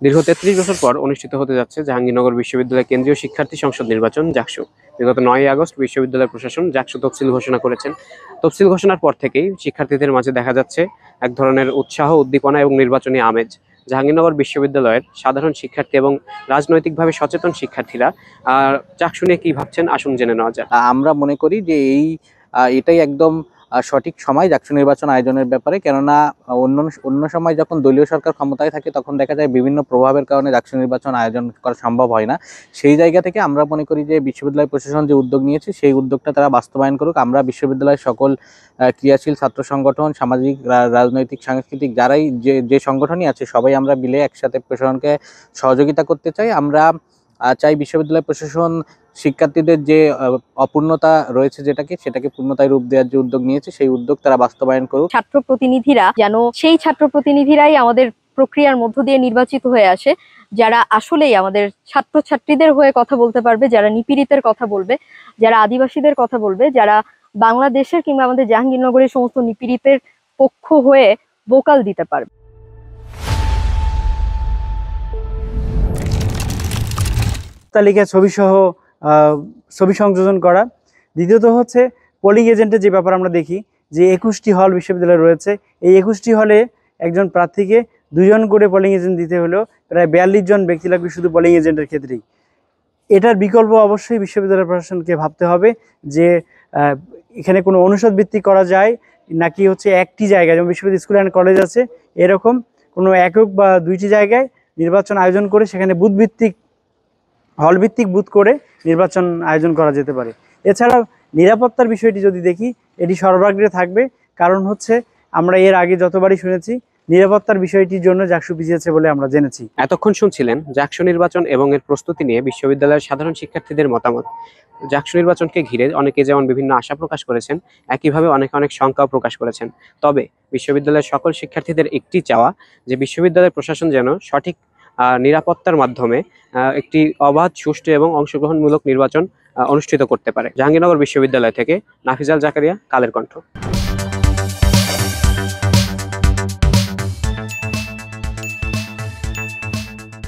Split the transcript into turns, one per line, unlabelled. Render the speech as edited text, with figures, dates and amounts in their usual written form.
দীর্ঘ ৩৩ বছর পর অনুষ্ঠিত হতে যাচ্ছে জাহাঙ্গীরনগর বিশ্ববিদ্যালয় কেন্দ্রীয় শিক্ষার্থী সংসদ নির্বাচন জাকসু। বিগত ৯ আগস্ট বিশ্ববিদ্যালয় প্রশাসন জাকসু তফসিল ঘোষণা করেছেন। তফসিল ঘোষণার পর থেকেই শিক্ষার্থীদের মাঝে দেখা যাচ্ছে এক ধরনের উৎসাহ, উদ্দীপনা এবং নির্বাচনী আমেজ। জাহাঙ্গীরনগর বিশ্ববিদ্যালয়ের সাধারণ শিক্ষার্থী এবং রাজনৈতিকভাবে সচেতন শিক্ষার্থীরা জাকসু নিয়ে কি ভাবছেন, আসুন জেনে নেওয়া যাক।
আমরা মনে করি যে এটাই একদম সঠিক সময় জাকসু নির্বাচন আয়োজনের ব্যাপারে। কেননা অন্য সময় যখন দলীয় সরকার ক্ষমতায় থাকে তখন দেখা যায় বিভিন্ন প্রভাবের কারণে জাকসু নির্বাচন আয়োজন করা সম্ভব হয় না। সেই জায়গা থেকে আমরা মনে করি যে বিশ্ববিদ্যালয় প্রশাসন যে উদ্যোগ নিয়েছে সেই উদ্যোগটা তারা বাস্তবায়ন করুক। আমরা বিশ্ববিদ্যালয়ের সকল ক্রিয়াশীল ছাত্র সংগঠন, সামাজিক, রাজনৈতিক, সাংস্কৃতিক যারাই যে সংগঠনই আছে সবাই আমরা মিলে একসাথে প্রশাসনকে সহযোগিতা করতে চাই। আমরা চাই বিশ্ববিদ্যালয় প্রশাসন শিক্ষার্থীদের যে অপূর্ণতা রয়েছে সেটাকে পূর্ণতায় রূপ দেওয়ার যে উদ্যোগ নিয়েছে সেই উদ্যোগ তারা বাস্তবায়ন করুক।
ছাত্র প্রতিনিধিরা যেন সেই ছাত্র প্রতিনিধিরাই আমাদের প্রক্রিয়ার মধ্য দিয়ে নির্বাচিত হয়ে আসে, যারা আসলেই আমাদের ছাত্রছাত্রীদের হয়ে কথা বলতে পারবে, যারা নিপীড়িতের কথা বলবে, যারা আদিবাসীদের কথা বলবে, যারা বাংলাদেশের কিংবা আমাদের জাহাঙ্গীরনগরের সমস্ত নিপীড়িতের পক্ষ হয়ে ভোকাল দিতে পারবে।
তালিকায় ছবি সংযোজন করা। দ্বিতীয়ত হচ্ছে পোলিং এজেন্টের যে ব্যাপার আমরা দেখি যে 21টি হল বিশ্ববিদ্যালয়ে রয়েছে, এই 21টি হলে একজন প্রার্থীকে 2 জন করে পোলিং এজেন্ট দিতে হলেও প্রায় 42 জন ব্যক্তি লাগবে শুধু পোলিং এজেন্টের ক্ষেত্রেই। এটার বিকল্প অবশ্যই বিশ্ববিদ্যালয় প্রশাসনকে ভাবতে হবে যে এখানে কোনো অনুষদ ভিত্তিক করা যায় নাকি হচ্ছে একটি জায়গায়, যেমন বিশ্ববিদ্যালয় স্কুল অ্যান্ড কলেজ আছে এরকম কোনো একক বা 2টি জায়গায় নির্বাচন আয়োজন করে সেখানে হল ভিত্তিক বুথ করে নির্বাচন আয়োজন করা যেতে পারে। এছাড়াও নিরাপত্তার বিষয়টি যদি দেখি, এটি সর্বাগ্রে থাকবে। কারণ হচ্ছে আমরা এর আগে যতবারই শুনেছি নিরাপত্তার বিষয়টির জন্য জাকসু পিছিয়েছে বলে আমরা জেনেছি।
এতক্ষণ শুনছিলেন জাকসু নির্বাচন এবং এর প্রস্তুতি নিয়ে বিশ্ববিদ্যালয়ের সাধারণ শিক্ষার্থীদের মতামত। জাকসু নির্বাচনকে ঘিরে অনেকে যেমন বিভিন্ন আশা প্রকাশ করেছেন, একইভাবে অনেক শঙ্কাও প্রকাশ করেছেন। তবে বিশ্ববিদ্যালয়ের সকল শিক্ষার্থীদের একটি চাওয়া যে বিশ্ববিদ্যালয় প্রশাসন যেন সঠিক নিরাপত্তার মাধ্যমে একটি অবাধ, সুষ্ঠু এবং অংশগ্রহণমূলক নির্বাচন অনুষ্ঠিত করতে পারে। জাহাঙ্গীরনগর বিশ্ববিদ্যালয় থেকে নাফিজাল জাকারিয়া, কালের কণ্ঠ।